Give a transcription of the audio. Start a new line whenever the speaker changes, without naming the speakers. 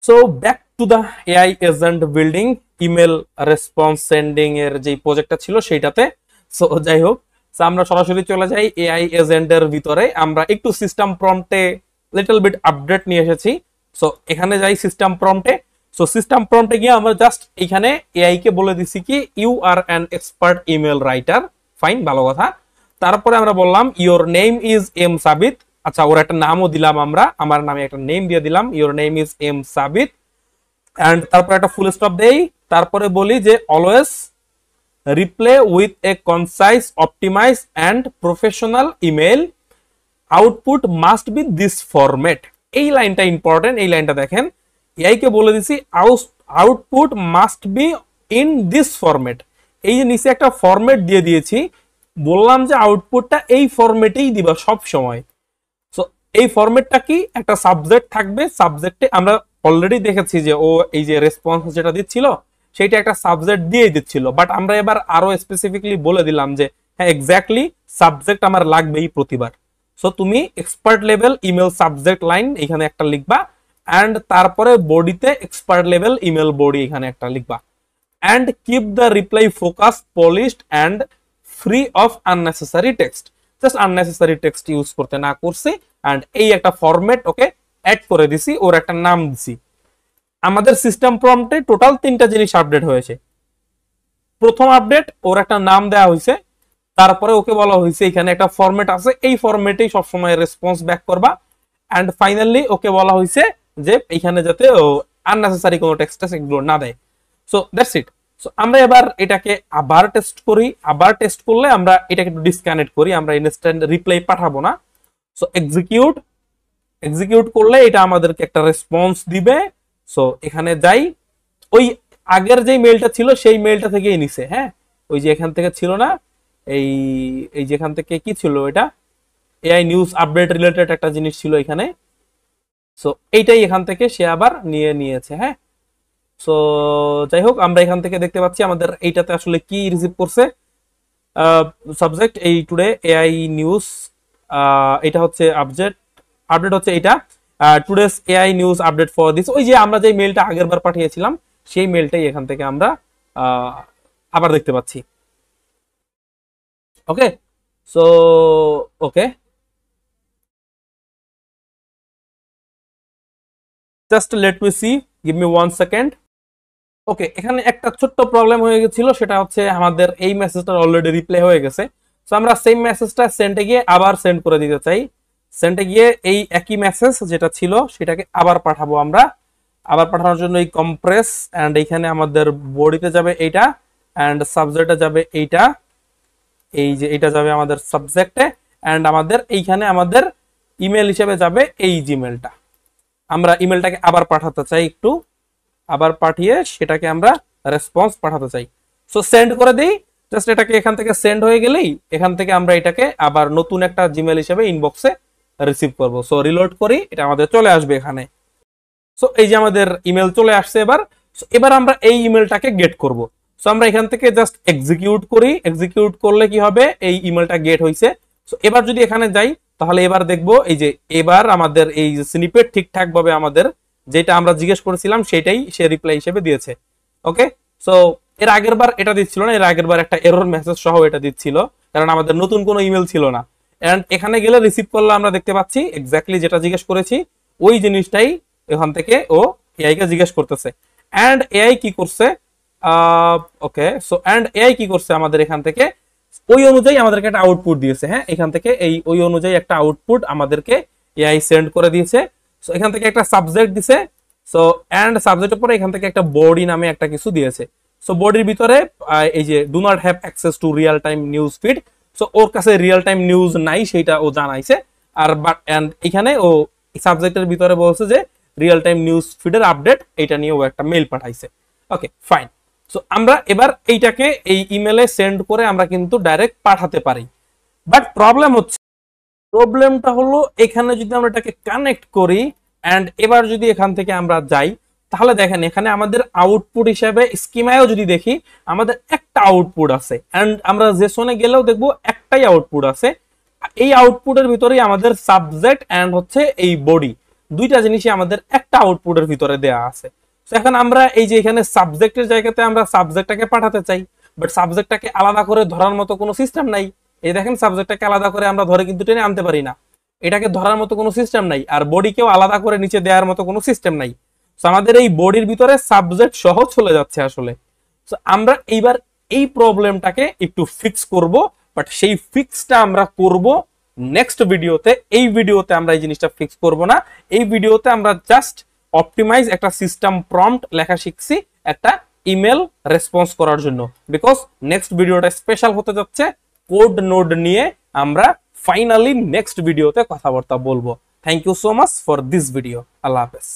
So back to the AI agent building email response sending এর যে প্রজেক্টটা ছিল সেইটাতে। সো যাই হোক, আমরা সরাসরি চলে যাই এআই এজেন্টের ভিতরে। আমরা একটু সিস্টেম প্রম্পটে লিটল বিট আপডেট নিয়ে এসেছি। সো এখানে যাই সিস্টেম প্রম্পটে। সো সিস্টেম প্রম্পটে গিয়ে আমরা জাস্ট এখানে এআই কে বলে দিছি কি you are an expert email writer. Fine, ভালো কথা। তারপরে আমরা বললাম your name is M Sabit. আচ্ছা, ওর একটা নামও দিলাম, আমরা আমার নামে একটা নেম দিয়ে দিলাম, your name is M Sabit. And তারপরে একটা ফুল স্টপ দেই। তারপরে বলি যে always reply with a concise optimise and professional email, output must be this format. এই লাইনটা ইম্পর্টেন্ট, এই লাইনটা দেখেন। এআই কে বলে দিছি output must be in this format. এই যে নিচে একটা ফরম্যাট দিয়ে দিয়েছি, বললাম যে আউটপুটটা এই ফরম্যাটেই দিবা সব সময়। সো এই ফরম্যাটটা কি, একটা সাবজেক্ট থাকবে, সাবজেক্টে আমরা অলরেডি দেখেছি যে ও এই যে রেসপন্স যেটা দিচ্ছিল সেইটা একটা সাবজেক্ট দিয়ে দিচ্ছিল, বাট আমরা এবার আরো স্পেসিফিকলি বলে দিলাম যে হ্যাঁ এক্স্যাক্টলি সাবজেক্ট আমার লাগবেই প্রতিবার। সো তুমি expert level email subject line এখানে একটা লিখবা, এন্ড তারপরে বডিতে এক্সপার্ট লেভেল ইমেল বডি এখানে একটা লিখবা, and keep the reply focus polished and free of unnecessary text. Just unnecessary text use করতে না করছি, এন্ড এই একটা ফরম্যাট ওকে অ্যাড করে দিছি, ওর একটা নাম দিছি। আমাদের সিস্টেম প্রম্পটে টোটাল 3টা জিনিস আপডেট হয়েছে। প্রথম আপডেট, ওর একটা নাম দেওয়া হয়েছে, তারপরে ওকে বলা হয়েছে এখানে একটা ফরম্যাট আছে, এই ফরম্যাটেই সবসময় রেসপন্স ব্যাক করবা, এন্ড ফাইনালি ওকে বলা হয়েছে যে এখানে যাতে আননেসেসারি কোনো টেক্সট এগুলো না দেয়। So that's it. সো আমরা এবার এটাকে আবার টেস্ট করি। আবার টেস্ট করলে আমরা এটাকে একটু ডিসকানেক্ট করি, আমরা ইনস্ট্যান্ট রিপ্লাই পাঠাবো না। সো এক্সিকিউট করলে এটা আমাদেরকে একটা রেসপন্স দিবে। সো এখানে যাই, ওই আগের যে মেলটা ছিল সেই মেলটা থেকেই নিছে। হ্যাঁ, ওই যে এখান থেকে ছিল না, এই এই যেখান থেকে কি ছিল, এটা এআই নিউজ আপডেট রিলেটেড একটা জিনিস ছিল এখানে। সো এইটাই এখান থেকে সে আবার নিয়েছে। হ্যাঁ, সো যাই হোক, আমরা এখান থেকে দেখতে পাচ্ছি আমাদের এইটাতে আসলে কি রিসিভ করছে। সাবজেক্ট এই টুডে এআই নিউজ, এটা হচ্ছে আপডেট হচ্ছে এইটা, today's AI news update for this. ওই যে আমরা যে মেলটা আগের বার পাঠিয়েছিলাম সেই মেলটাই এখান থেকে আমরা আবার দেখতে পাচ্ছি। Okay, so okay, just let me see, give me 1 second. ওকে, এখানে একটা ছোট্ট প্রবলেম হয়ে গেছিল, সেটা হচ্ছে আমাদের এই মেসেজটা অলরেডি রিপ্লাই হয়ে গেছে। সো আমরা সেম মেসেজটা সেন্ডে গিয়ে আবার সেন্ড করে দিতে চাই। সেন্ডে গিয়ে এই একই মেসেজ যেটা ছিল সেটাকে আবার পাঠাবো আমরা। আবার পাঠানোর জন্য এই কম্প্রেস, এন্ড এইখানে আমাদের বডিতে যাবে এইটা, এন্ড সাবজেক্টে যাবে এইটা, এই যে এটা যাবে আমাদের সাবজেক্টে, এন্ড আমাদের এইখানে আমাদের ইমেল হিসেবে যাবে এই জিমেলটা। আমরা ইমেলটাকে আবার পাঠাতে চাই, একটু আবার পাঠিয়ে সেটাকে আমরা রেসপন্স পাঠাতে চাই। সো সেন্ড করে দিই, জাস্ট এটাকে এখান থেকে সেন্ড হয়ে গেলেই এখান থেকে আমরা এটাকে আবার নতুন একটা জিমেল হিসেবে ইনবক্সে রিসিভ করব। সো রিলোড করি, এটা আমাদের চলে আসবে এখানে। সো এই যে আমাদের ইমেল চলে আসছে এবার। সো এবার আমরা এই ইমেলটাকে গেট করব। সো আমরা এখান থেকে জাস্ট এক্সিকিউট করি। এক্সিকিউট করলে কি হবে, এই ইমেলটা গেট হয়েছে। সো এবার যদি এখানে যাই তাহলে এবার দেখবো এই যে এবার আমাদের এই স্নিপেট ঠিকঠাক ভাবে আমাদের যেটা আমরা জিজ্ঞেস করেছিলাম সেটাই সে রিপ্লাই হিসেবে দিয়েছে। ওকে, সো এর আগের বার এটা দিচ্ছিল না, এর আগের বার একটা এরর মেসেজ সহ এটা দিচ্ছিল, কারণ আমাদের নতুন কোনো ইমেল ছিল না। এন্ড এখানে গেলে রিসিভ করলে আমরা দেখতে পাচ্ছি এক্স্যাক্টলি যেটা জিজ্ঞেস করেছি ওই জিনিসটাই এখান থেকে ও এআই কে জিজ্ঞেস করতেছে। এন্ড এআই কি করছে, ওকে, সো এন্ড এআই কি করছে আমাদের এখান থেকে ওই অনুযায়ী আমাদেরকে একটা আউটপুট দিয়েছে। হ্যাঁ, এখান থেকে ওই অনুযায়ী একটা আউটপুট আমাদেরকে এআই সেন্ড করে দিয়েছে। সো এখান থেকে একটা সাবজেক্ট দিছে। সো এন্ড সাবজেক্টের পরে এখান থেকে একটা বডি নামে একটা কিছু দিয়েছে। সো বডির ভিতরে এই যে do not have access to real time news feed. So ওর কাছে রিয়েল টাইম নিউজ নাই, সেটা ও জানাইছে। আর বাট এন্ড এখানে ও সাবজেক্টের ভিতরে বলছে যে রিয়েল টাইম নিউজ ফিডের আপডেট, এটা নিয়ে ও একটা মেল পাঠাইছে। ওকে, ফাইন। সো আমরা এবার এইটাকে এই ইমেলে সেন্ড করে আমরা কিন্তু ডাইরেক্ট পাঠাতে পারি। বাট প্রবলেমটা হলো এখানে যদি আমরা এটাকে কানেক্ট করি এন্ড এবার যদি এখান থেকে আমরা যাই তাহলে দেখেন এখানে আমাদের আউটপুট হিসেবে স্কিমায়ও যদি দেখি আমাদের একটা আউটপুট আছে, এন্ড আমরা জেসনে গেলেও দেখবো একটাই আউটপুট আছে। এই আউটপুটের ভিতরেই আমাদের সাবজেক্ট এন্ড হচ্ছে এই বডি। দুইটা জিনিসই আমাদের একটা আউটপুটের ভিতরে দেয়া আছে। তো এখন আমরা এই যে এখানে সাবজেক্টের জায়গাতে আমরা সাবজেক্টটাকে পাঠাতে চাই, বাট সাবজেক্টটাকে আলাদা করে ধরার মতো কোনো সিস্টেম নাই। এই দেখেন সাবজেক্টটাকে আলাদা করে আমরা ধরে কিন্তু টেনে আনতে পারি না, এটাকে ধরার মতো কোনো সিস্টেম নাই। আর বডিকেও আলাদা করে নিচে দেওয়ার মতো কোনো সিস্টেম নাই। তো আমাদের এই বডির ভিতরে সাবজেক্ট সহ চলে যাচ্ছে আসলে। তো আমরা এইবার এই প্রবলেমটাকে একটু ফিক্স করব, বাট সেই ফিক্সটা আমরা করব নেক্সট ভিডিওতে। এই ভিডিওতে আমরা এই জিনিসটা ফিক্স করব না। এই ভিডিওতে আমরা জাস্ট অপটিমাইজ একটা সিস্টেম প্রম্পট লেখা শিখছি একটা ইমেল রেসপন্স করার জন্য, বিকজ নেক্সট ভিডিওটা স্পেশাল হতে যাচ্ছে। কোড নোড নিয়ে আমরা ফাইনালি নেক্সট ভিডিওতে কথাবার্তা বলবো। Thank you so much for this ভিডিও। আল্লাহ হাফেজ।